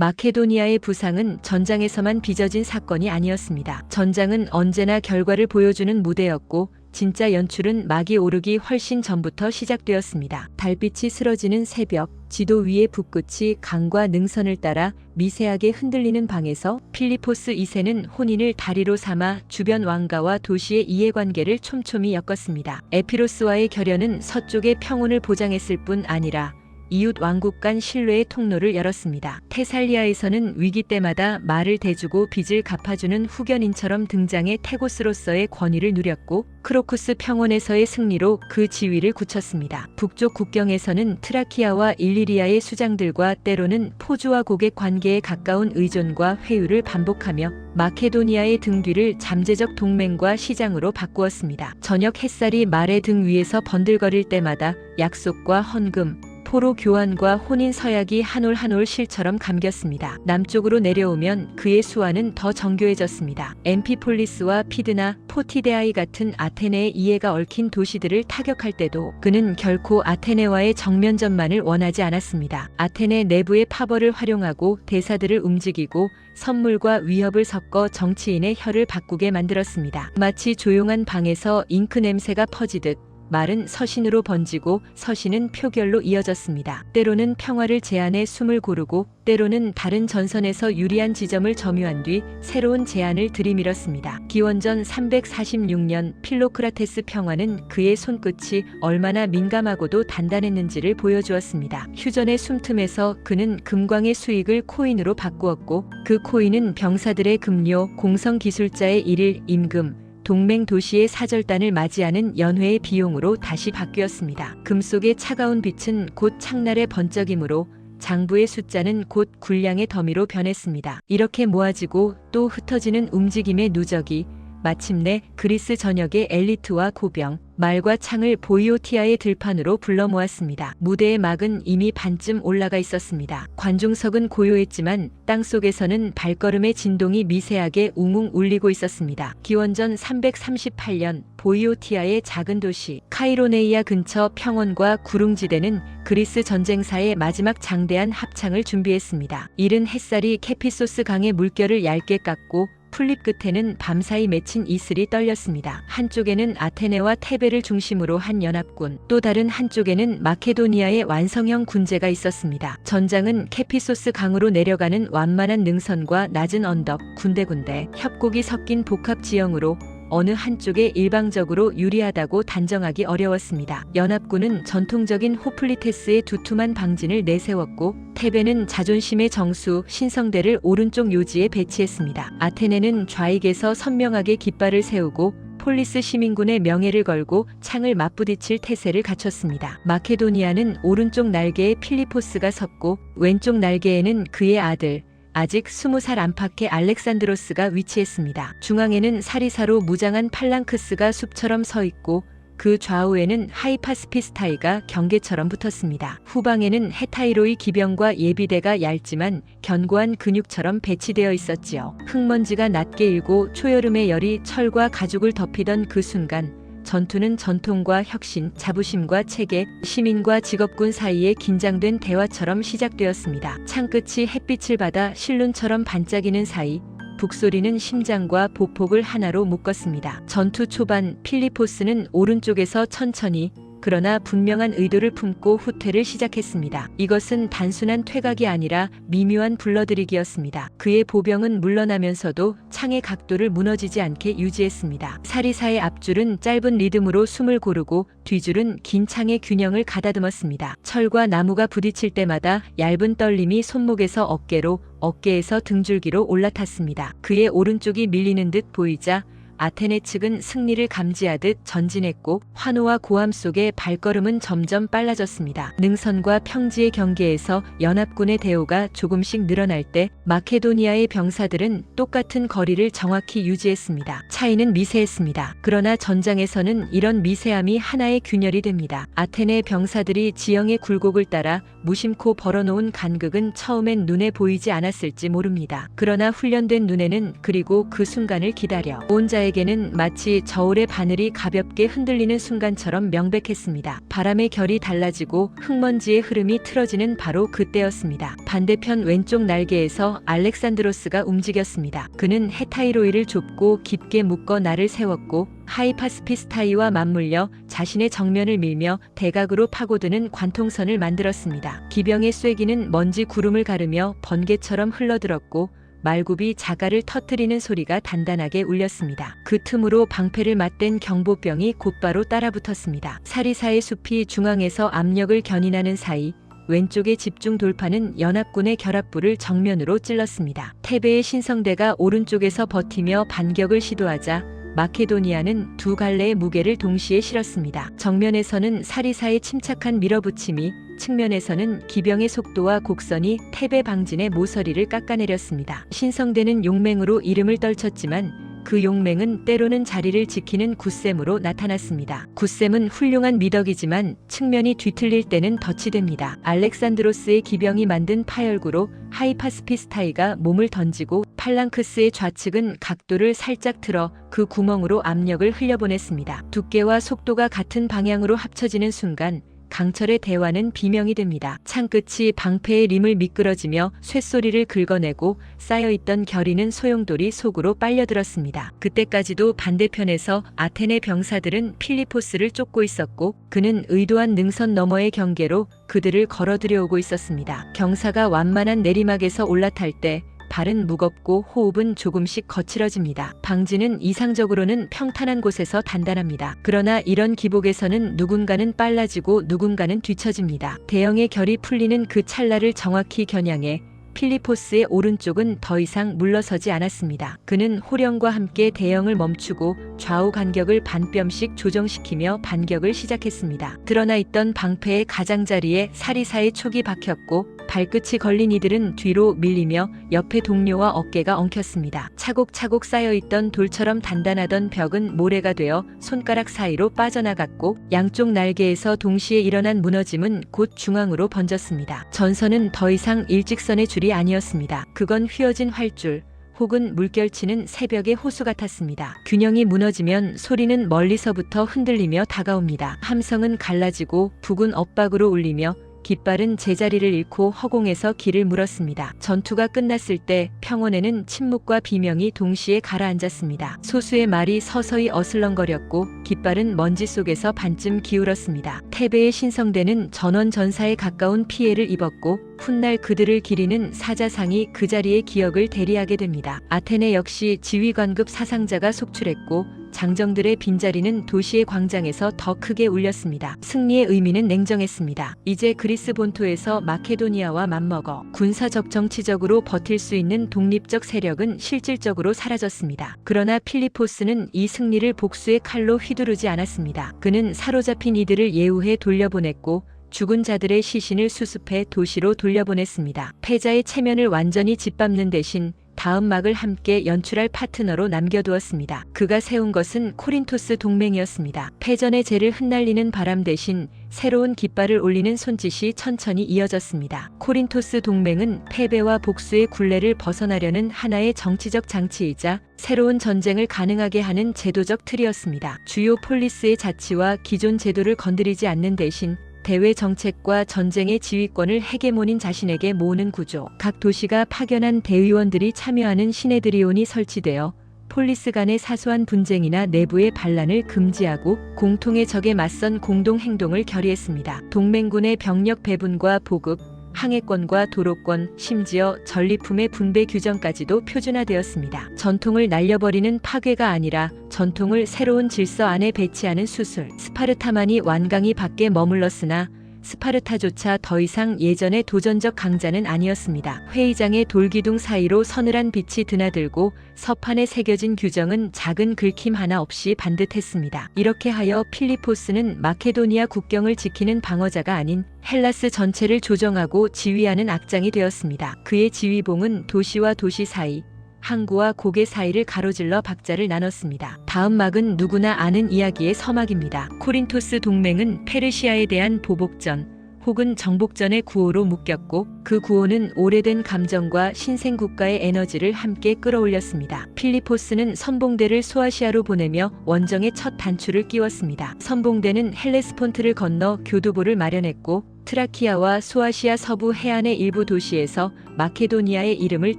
마케도니아의 부상은 전장에서만 빚어진 사건이 아니었습니다. 전장은 언제나 결과를 보여주는 무대였고 진짜 연출은 막이 오르기 훨씬 전부터 시작되었습니다. 달빛이 쓰러지는 새벽, 지도 위의 붓끝이 강과 능선을 따라 미세하게 흔들리는 방에서 필리포스 2세는 혼인을 다리로 삼아 주변 왕가와 도시의 이해관계를 촘촘히 엮었습니다. 에피로스와의 결연은 서쪽의 평온을 보장했을 뿐 아니라 이웃 왕국 간 신뢰의 통로를 열었습니다. 테살리아에서는 위기 때마다 말을 대주고 빚을 갚아주는 후견인처럼 등장해 테고스로서의 권위를 누렸고 크로쿠스 평원에서의 승리로 그 지위를 굳혔습니다. 북쪽 국경에서는 트라키아와 일리리아의 수장들과 때로는 포주와 고객 관계에 가까운 의존과 회유를 반복하며 마케도니아의 등 뒤를 잠재적 동맹과 시장으로 바꾸었습니다. 저녁 햇살이 말의 등 위에서 번들거릴 때마다 약속과 헌금, 포로 교환과 혼인 서약이 한 올 한 올 실처럼 감겼습니다. 남쪽으로 내려오면 그의 수완은 더 정교해졌습니다. 엠피폴리스와 피드나 포티데아이 같은 아테네의 이해가 얽힌 도시들을 타격할 때도 그는 결코 아테네와의 정면전만을 원하지 않았습니다. 아테네 내부의 파벌을 활용하고 대사들을 움직이고 선물과 위협을 섞어 정치인의 혀를 바꾸게 만들었습니다. 마치 조용한 방에서 잉크 냄새가 퍼지듯 말은 서신으로 번지고 서신은 표결로 이어졌습니다. 때로는 평화를 제안해 숨을 고르고 때로는 다른 전선에서 유리한 지점을 점유한 뒤 새로운 제안을 들이밀었습니다. 기원전 346년 필로크라테스 평화는 그의 손끝이 얼마나 민감하고도 단단했는지를 보여주었습니다. 휴전의 숨틈에서 그는 금광의 수익을 코인으로 바꾸었고 그 코인은 병사들의 급료, 공성기술자의 일일 임금, 동맹 도시의 사절단을 맞이하는 연회의 비용으로 다시 바뀌었습니다. 금속의 차가운 빛은 곧 창날의 번쩍임으로 장부의 숫자는 곧 군량의 더미로 변했습니다. 이렇게 모아지고 또 흩어지는 움직임의 누적이 마침내 그리스 전역의 엘리트와 고병, 말과 창을 보이오티아의 들판으로 불러 모았습니다. 무대의 막은 이미 반쯤 올라가 있었습니다. 관중석은 고요했지만 땅속에서는 발걸음의 진동이 미세하게 웅웅 울리고 있었습니다. 기원전 338년 보이오티아의 작은 도시 카이로네이아 근처 평원과 구릉지대는 그리스 전쟁사의 마지막 장대한 합창을 준비했습니다. 이른 햇살이 케피소스 강의 물결을 얇게 깎고 풀잎 끝에는 밤사이 맺힌 이슬이 떨렸습니다. 한쪽에는 아테네와 테베를 중심으로 한 연합군, 또 다른 한쪽에는 마케도니아의 완성형 군제가 있었습니다. 전장은 케피소스 강으로 내려가는 완만한 능선과 낮은 언덕, 군데군데 협곡이 섞인 복합 지형으로 어느 한쪽에 일방적으로 유리하다고 단정하기 어려웠습니다. 연합군은 전통적인 호플리테스의 두툼한 방진을 내세웠고 테베는 자존심의 정수 신성대를 오른쪽 요지에 배치했습니다. 아테네는 좌익에서 선명하게 깃발을 세우고 폴리스 시민군의 명예를 걸고 창을 맞부딪힐 태세를 갖췄습니다. 마케도니아는 오른쪽 날개에 필리포스가 섰고 왼쪽 날개에는 그의 아들 아직 20살 안팎의 알렉산드로스가 위치했습니다. 중앙에는 사리사로 무장한 팔랑크스가 숲처럼 서 있고 그 좌우에는 하이파스피스타이가 경계처럼 붙었습니다. 후방에는 헤타이로이 기병과 예비대가 얇지만 견고한 근육처럼 배치되어 있었지요. 흙먼지가 낮게 일고 초여름의 열이 철과 가죽을 덮이던 그 순간 전투는 전통과 혁신, 자부심과 체계, 시민과 직업군 사이의 긴장된 대화처럼 시작되었습니다. 창끝이 햇빛을 받아 실눈처럼 반짝이는 사이 북소리는 심장과 보폭을 하나로 묶었습니다. 전투 초반 필리포스는 오른쪽에서 천천히 그러나 분명한 의도를 품고 후퇴를 시작했습니다. 이것은 단순한 퇴각이 아니라 미묘한 불러들이기였습니다. 그의 보병은 물러나면서도 창의 각도를 무너지지 않게 유지했습니다. 사리사의 앞줄은 짧은 리듬으로 숨을 고르고 뒤줄은 긴 창의 균형을 가다듬었습니다. 철과 나무가 부딪힐 때마다 얇은 떨림이 손목에서 어깨로, 어깨에서 등줄기로 올라탔습니다. 그의 오른쪽이 밀리는 듯 보이자 아테네 측은 승리를 감지하듯 전진했고 환호와 고함 속에 발걸음은 점점 빨라졌습니다. 능선과 평지의 경계에서 연합군의 대우가 조금씩 늘어날 때 마케도니아의 병사들은 똑같은 거리를 정확히 유지했습니다. 차이는 미세했습니다. 그러나 전장에서는 이런 미세함이 하나의 균열이 됩니다. 아테네 병사들이 지형의 굴곡을 따라 무심코 벌어놓은 간극은 처음엔 눈에 보이지 않았을지 모릅니다. 그러나 훈련된 눈에는 그리고 그 순간을 기다려 온 자에게 저자에게는 마치 저울의 바늘이 가볍게 흔들리는 순간처럼 명백했습니다. 바람의 결이 달라지고 흙먼지의 흐름이 틀어지는 바로 그때였습니다. 반대편 왼쪽 날개에서 알렉산드로스가 움직였습니다. 그는 헤타이로이를 좁고 깊게 묶어 날을 세웠고 하이파스피스타이와 맞물려 자신의 정면을 밀며 대각으로 파고드는 관통선을 만들었습니다. 기병의 쐐기는 먼지 구름을 가르며 번개처럼 흘러들었고 말굽이 자갈을 터뜨리는 소리가 단단하게 울렸습니다. 그 틈으로 방패를 맞댄 경보병이 곧바로 따라붙었습니다. 사리사의 숲이 중앙에서 압력을 견인하는 사이 왼쪽의 집중 돌파는 연합군의 결합부를 정면으로 찔렀습니다. 테베의 신성대가 오른쪽에서 버티며 반격을 시도하자 마케도니아는 두 갈래의 무게를 동시에 실었습니다. 정면에서는 사리사의 침착한 밀어붙임이, 측면에서는 기병의 속도와 곡선이 테베 방진의 모서리를 깎아내렸습니다. 신성대는 용맹으로 이름을 떨쳤지만 그 용맹은 때로는 자리를 지키는 굳셈으로 나타났습니다. 굳셈은 훌륭한 미덕이지만 측면이 뒤틀릴 때는 덫이 됩니다. 알렉산드로스의 기병이 만든 파열구로 하이파스피스타이가 몸을 던지고 팔랑크스의 좌측은 각도를 살짝 틀어 그 구멍으로 압력을 흘려보냈습니다. 두께와 속도가 같은 방향으로 합쳐지는 순간 강철의 대화는 비명이 됩니다. 창끝이 방패의 림을 미끄러지며 쇳소리를 긁어내고 쌓여있던 결이는 소용돌이 속으로 빨려들었습니다. 그때까지도 반대편에서 아테네 병사들은 필리포스를 쫓고 있었고 그는 의도한 능선 너머의 경계로 그들을 걸어들여오고 있었습니다. 경사가 완만한 내리막에서 올라탈 때 발은 무겁고 호흡은 조금씩 거칠어집니다. 방지는 이상적으로는 평탄한 곳에서 단단합니다. 그러나 이런 기복에서는 누군가는 빨라지고 누군가는 뒤처집니다. 대형의 결이 풀리는 그 찰나를 정확히 겨냥해 필리포스의 오른쪽은 더 이상 물러서지 않았습니다. 그는 호령과 함께 대형을 멈추고 좌우 간격을 반뼘씩 조정시키며 반격을 시작했습니다. 드러나 있던 방패의 가장자리에 사리사의 촉이 박혔고 발끝이 걸린 이들은 뒤로 밀리며 옆에 동료와 어깨가 엉켰습니다. 차곡차곡 쌓여있던 돌처럼 단단하던 벽은 모래가 되어 손가락 사이로 빠져나갔고 양쪽 날개에서 동시에 일어난 무너짐은 곧 중앙으로 번졌습니다. 전선은 더 이상 일직선의 줄이 아니었습니다. 그건 휘어진 활줄 혹은 물결치는 새벽의 호수 같았습니다. 균형이 무너지면 소리는 멀리서부터 흔들리며 다가옵니다. 함성은 갈라지고 북은 엇박으로 울리며 깃발은 제자리를 잃고 허공에서 길을 물었습니다. 전투가 끝났을 때 평원에는 침묵과 비명이 동시에 가라앉았습니다. 소수의 말이 서서히 어슬렁거렸고 깃발은 먼지 속에서 반쯤 기울었습니다. 테베의 신성대는 전원전사에 가까운 피해를 입었고 훗날 그들을 기리는 사자상이 그 자리에 기억을 대리하게 됩니다. 아테네 역시 지휘관급 사상자가 속출했고 장정들의 빈자리는 도시의 광장에서 더 크게 울렸습니다. 승리의 의미는 냉정했습니다. 이제 그리스 본토에서 마케도니아와 맞먹어 군사적 정치적으로 버틸 수 있는 독립적 세력은 실질적으로 사라졌습니다. 그러나 필리포스는 이 승리를 복수의 칼로 휘두르지 않았습니다. 그는 사로잡힌 이들을 예우해 돌려보냈고 죽은 자들의 시신을 수습해 도시로 돌려보냈습니다. 패자의 체면을 완전히 짓밟는 대신 다음 막을 함께 연출할 파트너로 남겨두었습니다. 그가 세운 것은 코린토스 동맹이었습니다. 패전의 재를 흩날리는 바람 대신 새로운 깃발을 올리는 손짓이 천천히 이어졌습니다. 코린토스 동맹은 패배와 복수의 굴레를 벗어나려는 하나의 정치적 장치이자 새로운 전쟁을 가능하게 하는 제도적 틀이었습니다. 주요 폴리스의 자치와 기존 제도를 건드리지 않는 대신 대외 정책과 전쟁의 지휘권을 헤게몬인 자신에게 모으는 구조. 각 도시가 파견한 대의원들이 참여하는 시네드리온이 설치되어 폴리스 간의 사소한 분쟁이나 내부의 반란을 금지하고 공통의 적에 맞선 공동 행동을 결의했습니다. 동맹군의 병력 배분과 보급, 항해권과 도로권, 심지어 전리품의 분배 규정까지도 표준화되었습니다. 전통을 날려버리는 파괴가 아니라 전통을 새로운 질서 안에 배치하는 수술. 스파르타만이 완강히 밖에 머물렀으나 스파르타조차 더 이상 예전의 도전적 강자는 아니었습니다. 회의장의 돌기둥 사이로 서늘한 빛이 드나들고 서판에 새겨진 규정은 작은 긁힘 하나 없이 반듯했습니다. 이렇게 하여 필리포스는 마케도니아 국경을 지키는 방어자가 아닌 헬라스 전체를 조정하고 지휘하는 악장이 되었습니다. 그의 지휘봉은 도시와 도시 사이, 항구와 고개 사이를 가로질러 박자를 나눴습니다. 다음 막은 누구나 아는 이야기의 서막입니다. 코린토스 동맹은 페르시아에 대한 보복전, 혹은 정복전의 구호로 묶였고 그 구호는 오래된 감정과 신생 국가의 에너지를 함께 끌어올렸습니다. 필리포스는 선봉대를 소아시아로 보내며 원정의 첫 단추를 끼웠습니다. 선봉대는 헬레스폰트를 건너 교두보를 마련했고 트라키아와 소아시아 서부 해안의 일부 도시에서 마케도니아의 이름을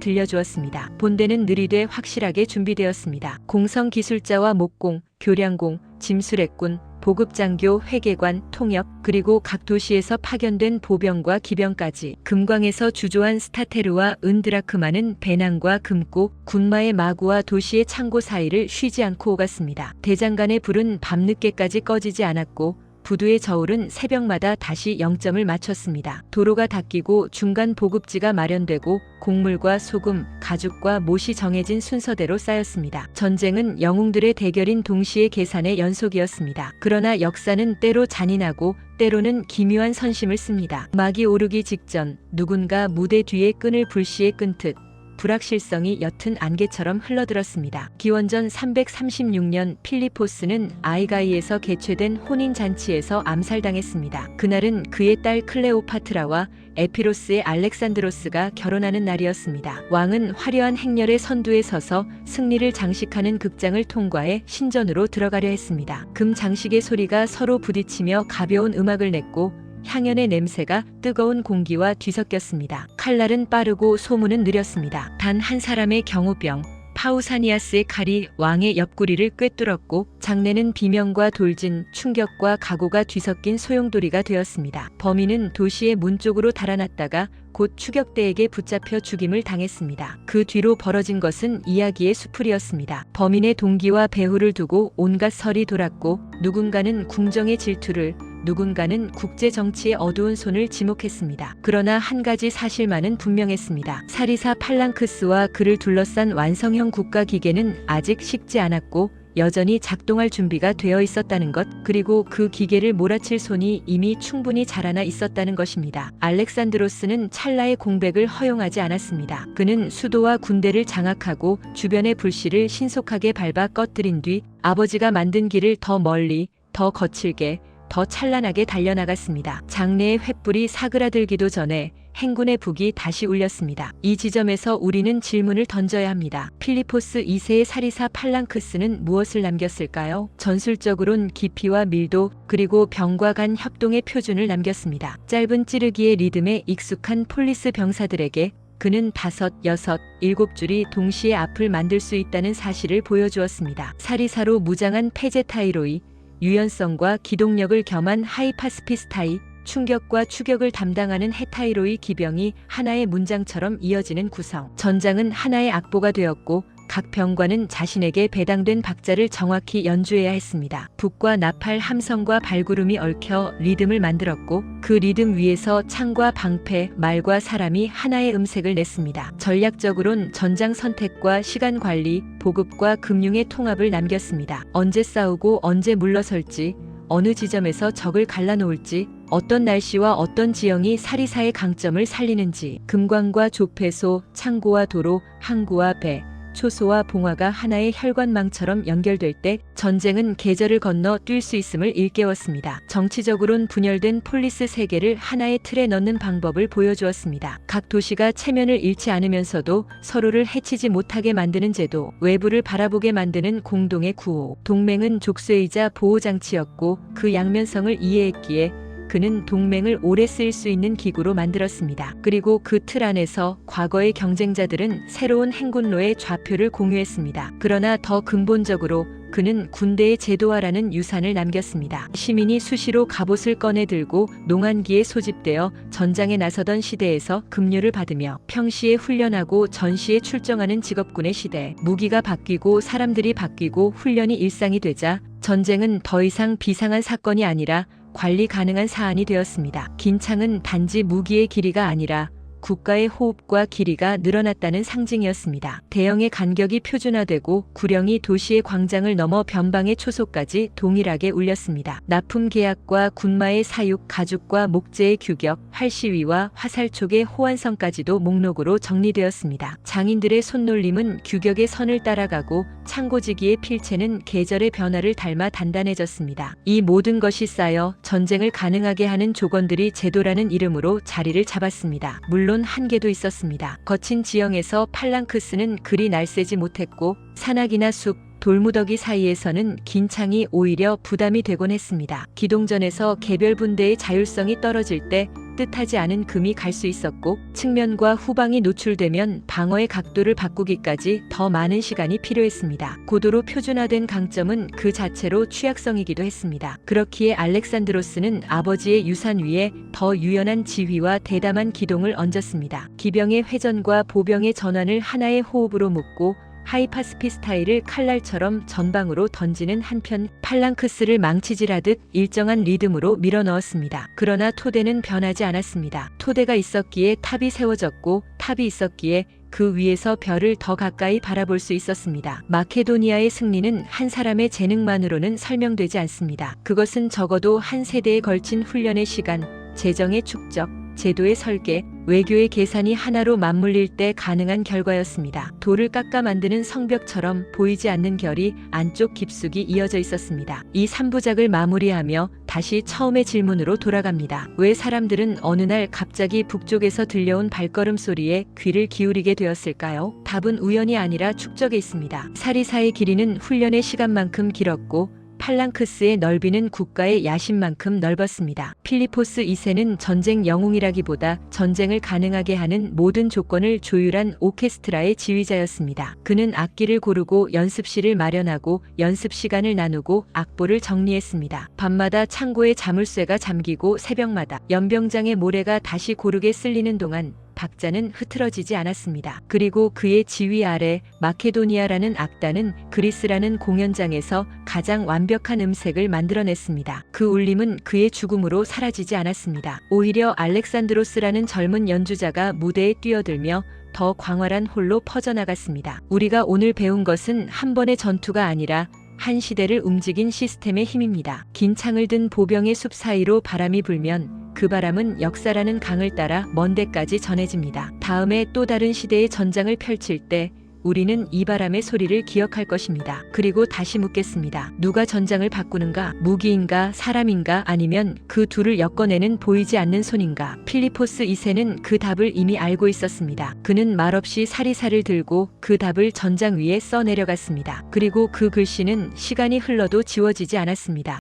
들려주었습니다. 본대는 느리되 확실하게 준비되었습니다. 공성기술자와 목공, 교량공, 짐수레꾼, 보급장교, 회계관, 통역, 그리고 각 도시에서 파견된 보병과 기병까지 금광에서 주조한 스타테르와 은드라크마는 배낭과 금고, 군마의 마구와 도시의 창고 사이를 쉬지 않고 오갔습니다. 대장간의 불은 밤늦게까지 꺼지지 않았고 부두의 저울은 새벽마다 다시 0점을 맞췄습니다. 도로가 닦이고 중간 보급지가 마련되고 곡물과 소금, 가죽과 못이 정해진 순서대로 쌓였습니다. 전쟁은 영웅들의 대결인 동시의 계산의 연속이었습니다. 그러나 역사는 때로 잔인하고 때로는 기묘한 선심을 씁니다. 막이 오르기 직전 누군가 무대 뒤에 끈을 불시에 끈듯 불확실성이 옅은 안개처럼 흘러들었습니다. 기원전 336년 필리포스는 아이가이에서 개최된 혼인잔치에서 암살당했습니다. 그날은 그의 딸 클레오파트라와 에피로스의 알렉산드로스가 결혼하는 날이었습니다. 왕은 화려한 행렬의 선두에 서서 승리를 장식하는 극장을 통과해 신전으로 들어가려 했습니다. 금 장식의 소리가 서로 부딪히며 가벼운 음악을 냈고 향연의 냄새가 뜨거운 공기와 뒤섞였습니다. 칼날은 빠르고 소문은 느렸습니다. 단 한 사람의 경호병 파우사니아스의 칼이 왕의 옆구리를 꿰뚫었고 장례는 비명과 돌진, 충격과 각오가 뒤섞인 소용돌이가 되었습니다. 범인은 도시의 문 쪽으로 달아났다가 곧 추격대에게 붙잡혀 죽임을 당했습니다. 그 뒤로 벌어진 것은 이야기의 수풀이었습니다. 범인의 동기와 배후를 두고 온갖 설이 돌았고 누군가는 궁정의 질투를, 누군가는 국제 정치의 어두운 손을 지목했습니다. 그러나 한 가지 사실만은 분명했습니다. 사리사 팔랑크스와 그를 둘러싼 완성형 국가 기계는 아직 식지 않았고 여전히 작동할 준비가 되어 있었다는 것, 그리고 그 기계를 몰아칠 손이 이미 충분히 자라나 있었다는 것입니다. 알렉산드로스는 찰나의 공백을 허용하지 않았습니다. 그는 수도와 군대를 장악하고 주변의 불씨를 신속하게 밟아 꺼뜨린 뒤 아버지가 만든 길을 더 멀리, 더 거칠게, 더 찬란하게 달려나갔습니다. 장래의 횃불이 사그라들기도 전에 행군의 북이 다시 울렸습니다. 이 지점에서 우리는 질문을 던져야 합니다. 필리포스 2세의 사리사 팔랑크스는 무엇을 남겼을까요? 전술적으론 깊이와 밀도, 그리고 병과 간 협동의 표준을 남겼습니다. 짧은 찌르기의 리듬에 익숙한 폴리스 병사들에게 그는 5, 6, 7줄이 동시에 앞을 만들 수 있다는 사실을 보여주었습니다. 사리사로 무장한 페제타이로이, 유연성과 기동력을 겸한 하이파스피스타이, 충격과 추격을 담당하는 헤타이로이 기병이 하나의 문장처럼 이어지는 구성. 전장은 하나의 악보가 되었고 각 병과는 자신에게 배당된 박자를 정확히 연주해야 했습니다. 북과 나팔 함성과 발구름이 얽혀 리듬을 만들었고 그 리듬 위에서 창과 방패, 말과 사람이 하나의 음색을 냈습니다. 전략적으론 전장 선택과 시간 관리, 보급과 금융의 통합을 남겼습니다. 언제 싸우고 언제 물러설지, 어느 지점에서 적을 갈라놓을지, 어떤 날씨와 어떤 지형이 사리사의 강점을 살리는지, 금광과 조폐소, 창고와 도로, 항구와 배, 초소와 봉화가 하나의 혈관망처럼 연결될 때 전쟁은 계절을 건너 뛸 수 있음을 일깨웠습니다. 정치적으론 분열된 폴리스 세계를 하나의 틀에 넣는 방법을 보여주었습니다. 각 도시가 체면을 잃지 않으면서도 서로를 해치지 못하게 만드는 제도, 외부를 바라보게 만드는 공동의 구호. 동맹은 족쇄이자 보호장치였고 그 양면성을 이해했기에 그는 동맹을 오래 쓰일 수 있는 기구로 만들었습니다. 그리고 그 틀 안에서 과거의 경쟁자들은 새로운 행군로의 좌표를 공유했습니다. 그러나 더 근본적으로 그는 군대의 제도화라는 유산을 남겼습니다. 시민이 수시로 갑옷을 꺼내 들고 농한기에 소집되어 전장에 나서던 시대에서 급료를 받으며 평시에 훈련하고 전시에 출정하는 직업군의 시대, 무기가 바뀌고 사람들이 바뀌고 훈련이 일상이 되자 전쟁은 더 이상 비상한 사건이 아니라 관리 가능한 사안이 되었습니다. 긴 창은 단지 무기의 길이가 아니라 국가의 호흡과 길이가 늘어났다는 상징이었습니다. 대형의 간격이 표준화되고 구령이 도시의 광장을 넘어 변방의 초소까지 동일하게 울렸습니다. 납품 계약과 군마의 사육, 가죽과 목재의 규격, 활시위와 화살촉의 호환성까지도 목록으로 정리되었습니다. 장인들의 손놀림은 규격의 선을 따라가고 창고지기의 필체는 계절의 변화를 닮아 단단해졌습니다. 이 모든 것이 쌓여 전쟁을 가능하게 하는 조건들이 제도라는 이름으로 자리를 잡았습니다. 물론 한계도 있었습니다. 거친 지형에서 팔랑크스는 그리 날쌔지 못했고 산악이나 숲, 돌무더기 사이에서는 긴 창이 오히려 부담이 되곤 했습니다. 기동전에서 개별 분대의 자율성이 떨어질 때 뜻하지 않은 금이 갈 수 있었고 측면과 후방이 노출되면 방어의 각도를 바꾸기까지 더 많은 시간이 필요했습니다. 고도로 표준화된 강점은 그 자체로 취약성이기도 했습니다. 그렇기에 알렉산드로스는 아버지의 유산 위에 더 유연한 지휘와 대담한 기동을 얹었습니다. 기병의 회전과 보병의 전환을 하나의 호흡으로 묶고 하이파스피 스타일을 칼날처럼 전방으로 던지는 한편 팔랑크스를 망치질하듯 일정한 리듬으로 밀어넣었습니다. 그러나 토대는 변하지 않았습니다. 토대가 있었기에 탑이 세워졌고 탑이 있었기에 그 위에서 별을 더 가까이 바라볼 수 있었습니다. 마케도니아의 승리는 한 사람의 재능만으로는 설명되지 않습니다. 그것은 적어도 한 세대에 걸친 훈련의 시간, 재정의 축적, 제도의 설계, 외교의 계산이 하나로 맞물릴 때 가능한 결과였습니다. 돌을 깎아 만드는 성벽처럼 보이지 않는 결이 안쪽 깊숙이 이어져 있었습니다. 이 3부작을 마무리하며 다시 처음의 질문으로 돌아갑니다. 왜 사람들은 어느 날 갑자기 북쪽에서 들려온 발걸음 소리에 귀를 기울이게 되었을까요? 답은 우연이 아니라 축적에 있습니다. 사리사의 길이는 훈련의 시간만큼 길었고 팔랑크스의 넓이는 국가의 야심만큼 넓었습니다. 필리포스 2세는 전쟁 영웅이라기보다 전쟁을 가능하게 하는 모든 조건을 조율한 오케스트라의 지휘자였습니다. 그는 악기를 고르고 연습실을 마련하고 연습 시간을 나누고 악보를 정리했습니다. 밤마다 창고에 자물쇠가 잠기고 새벽마다 연병장의 모래가 다시 고르게 쓸리는 동안 박자는 흐트러지지 않았습니다. 그리고 그의 지휘 아래 마케도니아라는 악단은 그리스라는 공연장에서 가장 완벽한 음색을 만들어냈습니다. 그 울림은 그의 죽음으로 사라지지 않았습니다. 오히려 알렉산드로스라는 젊은 연주자가 무대에 뛰어들며 더 광활한 홀로 퍼져나갔습니다. 우리가 오늘 배운 것은 한 번의 전투가 아니라 한 시대를 움직인 시스템의 힘입니다. 긴 창을 든 보병의 숲 사이로 바람이 불면 그 바람은 역사라는 강을 따라 먼 데까지 전해집니다. 다음에 또 다른 시대의 전장을 펼칠 때 우리는 이 바람의 소리를 기억할 것입니다. 그리고 다시 묻겠습니다. 누가 전장을 바꾸는가? 무기인가? 사람인가? 아니면 그 둘을 엮어내는 보이지 않는 손인가? 필리포스 2세는 그 답을 이미 알고 있었습니다. 그는 말없이 사리사를 들고 그 답을 전장 위에 써내려갔습니다. 그리고 그 글씨는 시간이 흘러도 지워지지 않았습니다.